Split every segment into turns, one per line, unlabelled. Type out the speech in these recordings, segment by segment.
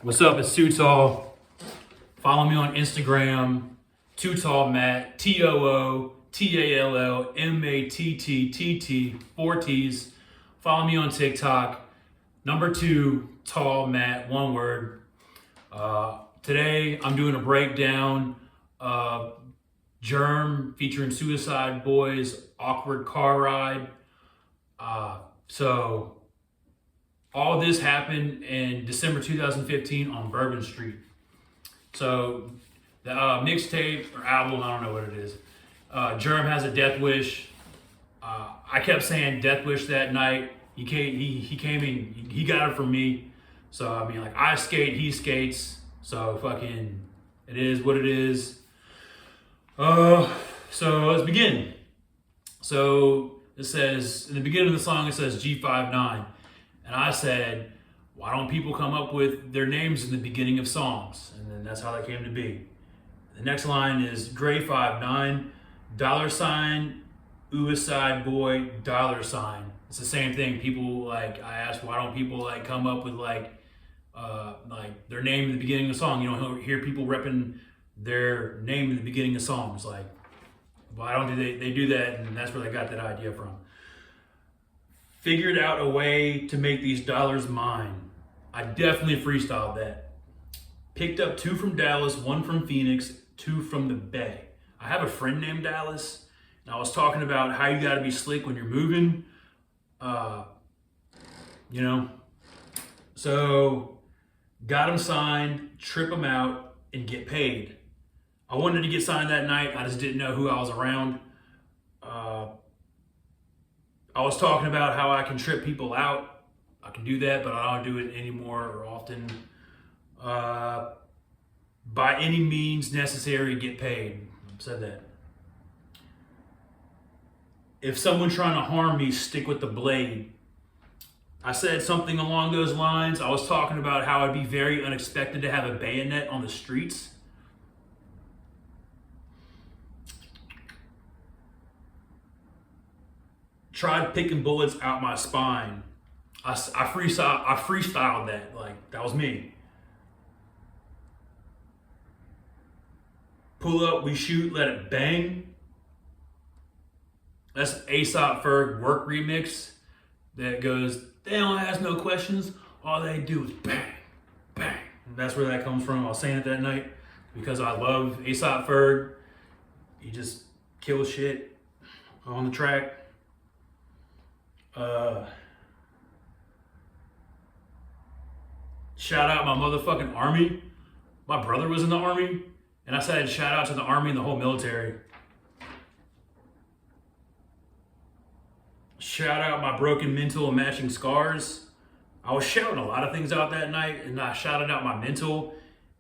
What's up? It's Too Tall. Follow me on Instagram, Too Tall Matt, TOOTALLMATTTT, 4T's. Follow me on TikTok, number 2 Tall Matt, one word. Today I'm doing a breakdown of Germ featuring Uicideboy's Awkward Car Ride. So all this happened in December 2015 on Bourbon Street. So the mixtape or album, I don't know what it is. Germ has a death wish. I kept saying death wish that night. He came in, he got it from me. So I mean, like, I skate, he skates. So fucking, it is what it is. So let's begin. So it says, in the beginning of the song, it says G59. And I said, why don't people come up with their names in the beginning of songs? And then that's how that came to be. The next line is Gray59, $, uicideboy, $. It's the same thing. People, like, I asked, why don't people like come up with like their name in the beginning of the song? You don't hear people repping their name in the beginning of songs. Like, why don't they do that? And that's where they got that idea from. Figured out a way to make these dollars mine. I definitely freestyled that. Picked up 2 from Dallas, 1 from Phoenix, 2 from the Bay. I have a friend named Dallas, and I was talking about how you gotta be slick when you're moving. So got him signed, trip him out, and get paid. I wanted to get signed that night. I just didn't know who I was around. I was talking about how I can trip people out. I can do that, but I don't do it anymore or often. By any means necessary, get paid. I've said that. If someone's trying to harm me, stick with the blade. I said something along those lines. I was talking about how it'd be very unexpected to have a bayonet on the streets. Tried picking bullets out my spine. I freestyled that. Like, that was me. Pull up, we shoot, let it bang. That's A$AP Ferg Work remix that goes, they don't ask no questions, all they do is bang, bang. And that's where that comes from. I was saying it that night because I love A$AP Ferg. He just kills shit on the track. Shout out my motherfucking army. My brother was in the army, and I said shout out to the army and the whole military. Shout out my broken mental and matching scars. I was shouting a lot of things out that night, and I shouted out my mental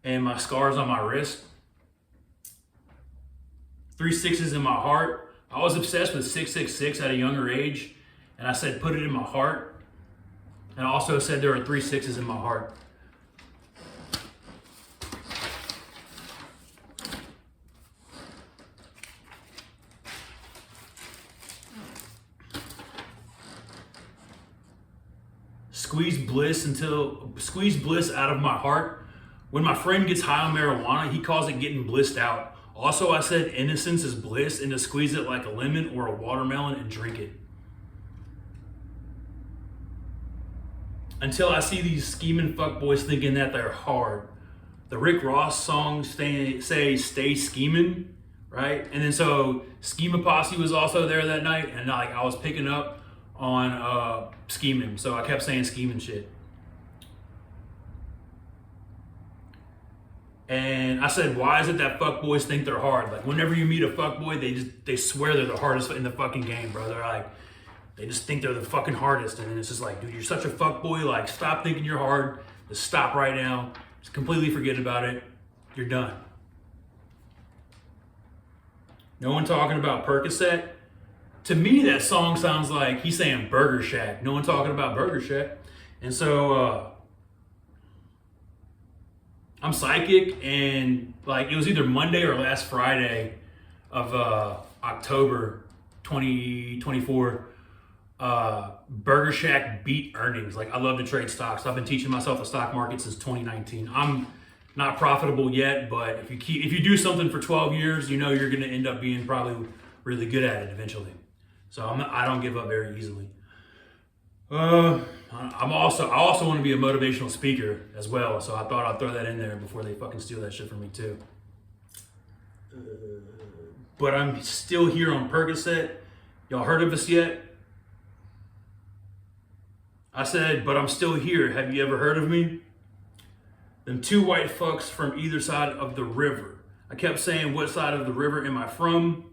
and my scars on my wrist. 3 6s in my heart. I was obsessed with 666 at a younger age, and I said put it in my heart. And I also said there are 3 6s in my heart. Squeeze bliss out of my heart. When my friend gets high on marijuana, he calls it getting blissed out. Also, I said innocence is bliss, and to squeeze it like a lemon or a watermelon and drink it. Until I see these scheming fuckboys thinking that they're hard. The Rick Ross songs say stay scheming, right? And then so Schema Posse was also there that night, and like I was picking up on scheming, so I kept saying scheming shit. And I said, why is it that fuckboys think they're hard? Like, whenever you meet a fuckboy, they swear they're the hardest in the fucking game, bro. They're like, they just think they're the fucking hardest. And it's just like, dude, you're such a fuckboy. Like, stop thinking you're hard. Just stop right now. Just completely forget about it. You're done. No one talking about Percocet. To me, that song sounds like he's saying Burger Shack. No one talking about Burger Shack. And so I'm psychic, and like it was either Monday or last Friday of October 2024. Burger Shack beat earnings. Like, I love to trade stocks. I've been teaching myself the stock market since 2019. I'm not profitable yet, but if you do something for 12 years, you know you're going to end up being probably really good at it eventually. So I don't give up very easily. I also want to be a motivational speaker as well. So I thought I'd throw that in there before they fucking steal that shit from me too. But I'm still here on Percocet. Y'all heard of us yet? I said, but I'm still here. Have you ever heard of me? Them two white fucks from either side of the river. I kept saying, what side of the river am I from?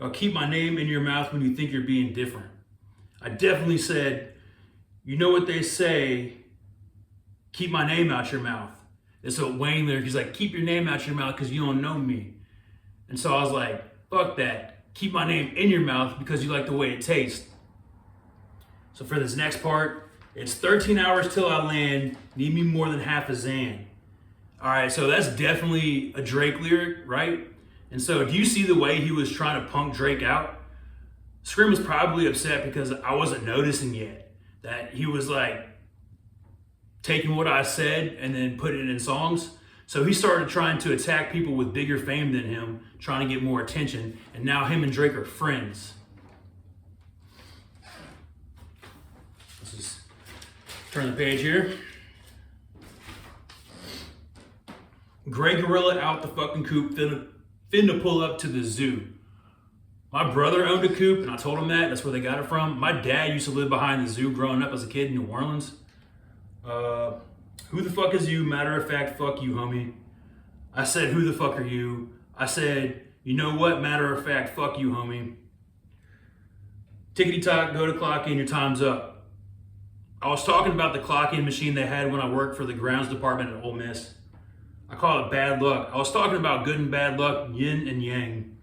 Y'all keep my name in your mouth when you think you're being different. I definitely said, you know what they say, keep my name out your mouth. It's a Wayne lyric. He's like, keep your name out your mouth because you don't know me. And so I was like, fuck that. Keep my name in your mouth because you like the way it tastes. So for this next part, it's 13 hours till I land. Need me more than half a Xan. All right, so that's definitely a Drake lyric, right? And so do you see the way he was trying to punk Drake out? Scream was probably upset because I wasn't noticing yet that he was like taking what I said and then putting it in songs. So he started trying to attack people with bigger fame than him, trying to get more attention. And now him and Drake are friends. Let's just turn the page here. Gray Gorilla out the fucking coop, finna pull up to the zoo. My brother owned a coop, and I told him that. That's where they got it from. My dad used to live behind the zoo growing up as a kid in New Orleans. Who the fuck is you? Matter of fact, fuck you, homie. I said, who the fuck are you? I said, you know what? Matter of fact, fuck you, homie. Tickety-tock, go to clock in, your time's up. I was talking about the clock-in machine they had when I worked for the grounds department at Ole Miss. I call it bad luck. I was talking about good and bad luck, yin and yang.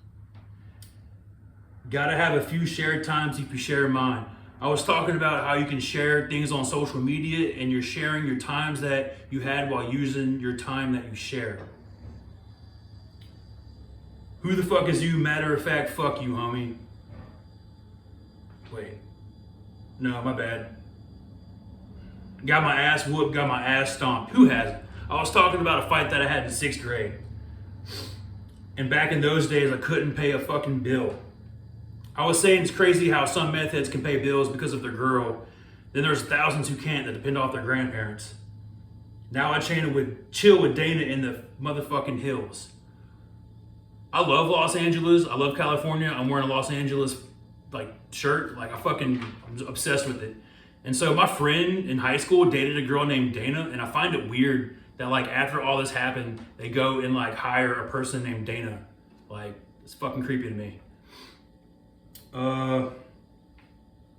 Gotta have a few shared times if you share mine. I was talking about how you can share things on social media and you're sharing your times that you had while using your time that you share. Who the fuck is you? Matter of fact, fuck you, homie. Wait. No, my bad. Got my ass whooped, got my ass stomped. Who hasn't? I was talking about a fight that I had in 6th grade. And back in those days, I couldn't pay a fucking bill. I was saying it's crazy how some meth heads can pay bills because of their girl. Then there's thousands who can't that depend off their grandparents. Now I chill with Dana in the motherfucking hills. I love Los Angeles. I love California. I'm wearing a Los Angeles shirt. I'm obsessed with it. And so my friend in high school dated a girl named Dana, and I find it weird that after all this happened, they go and hire a person named Dana. It's fucking creepy to me.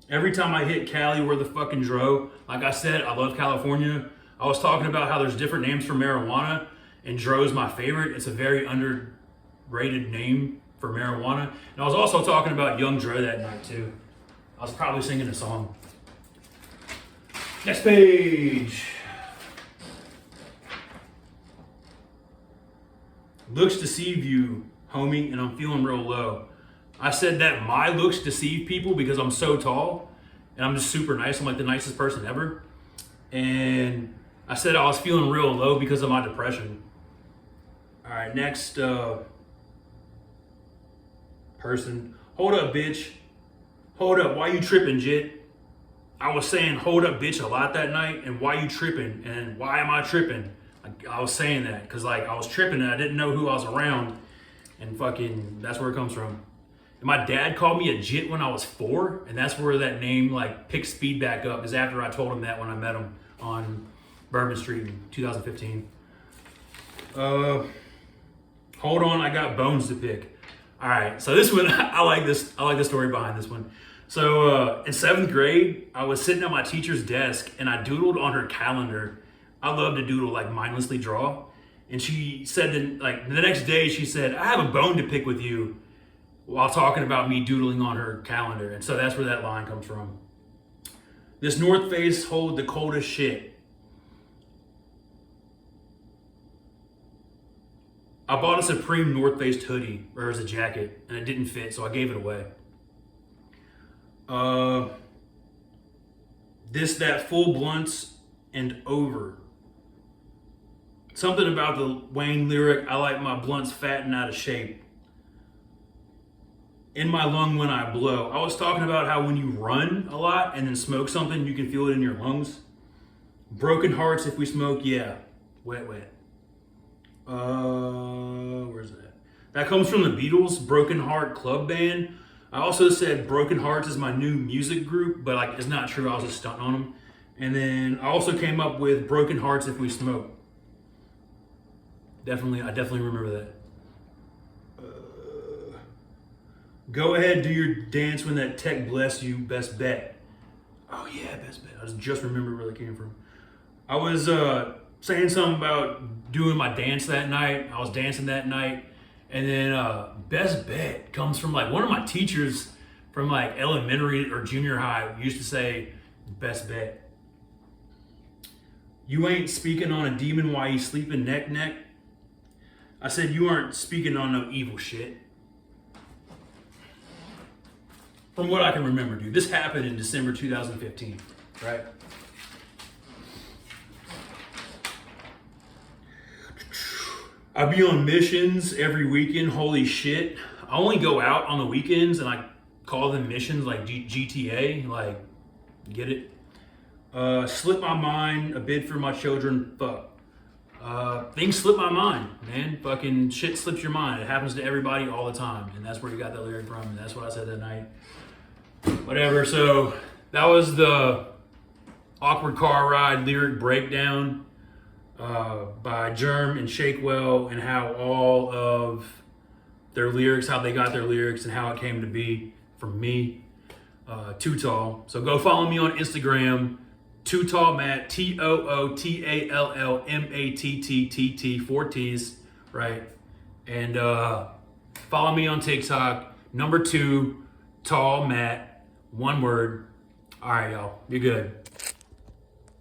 Every time I hit Cali, we're the fucking dro. Like I said, I love California. I was talking about how there's different names for marijuana, and dro's my favorite. It's a very underrated name for marijuana. And I was also talking about Young Dro that night too. I was probably singing a song. Next page. Looks deceive you, homie, and I'm feeling real low. I said that my looks deceive people because I'm so tall and I'm just super nice. I'm the nicest person ever. And I said I was feeling real low because of my depression. All right, next person. Hold up, bitch. Hold up. Why you tripping, Jit? I was saying hold up, bitch a lot that night. And why you tripping? And why am I tripping? I was saying that because I was tripping and I didn't know who I was around. And that's where it comes from. And my dad called me a jit when I was 4, and that's where that name picked speed back up, is after I told him that when I met him on Bourbon Street in 2015. Hold on, I got bones to pick. All right, so this one, I like this. I like the story behind this one. So in 7th grade, I was sitting at my teacher's desk and I doodled on her calendar. I love to doodle, mindlessly draw. And she said that, the next day, she said, I have a bone to pick with you, while talking about me doodling on her calendar. And so that's where that line comes from. This North Face hold the coldest shit. I bought a Supreme North Face hoodie, or as a jacket, and it didn't fit, so I gave it away. This, that, full blunts and over. Something about the Wayne lyric, I like my blunts fat and out of shape. In my lung when I blow. I was talking about how when you run a lot and then smoke something, you can feel it in your lungs. Broken hearts if we smoke, yeah. Wet. Where's that? That comes from the Beatles, Broken Heart Club Band. I also said Broken Hearts is my new music group, but like it's not true. I was just stunting on them. And then I also came up with Broken Hearts If We Smoke. I definitely remember that. Go ahead, do your dance when that tech bless you. Best bet. Oh yeah, best bet. I just remember where that came from. I was saying something about doing my dance that night. I was dancing that night. And then best bet comes from like one of my teachers from like elementary or junior high used to say best bet. You ain't speaking on a demon while you sleeping neck. I said you aren't speaking on no evil shit. From what I can remember, dude. This happened in December 2015, right? I be on missions every weekend. Holy shit. I only go out on the weekends and I call them missions like GTA. Like, get it? Slip my mind, a bid for my children. Fuck. Things slip my mind, man. Fucking shit slips your mind. It happens to everybody all the time. And that's where you got that lyric from. And that's what I said that night. Whatever. So that was the Awkward Car Ride lyric breakdown. By Germ and Shakewell, and how all of their lyrics, how they got their lyrics, and how it came to be from me, Too Tall. So go follow me on Instagram, Too Tall Matt, TOOTALLMATTTT, 4 T's, right? And follow me on TikTok, number 2, Tall Matt, one word. All right, y'all, be good.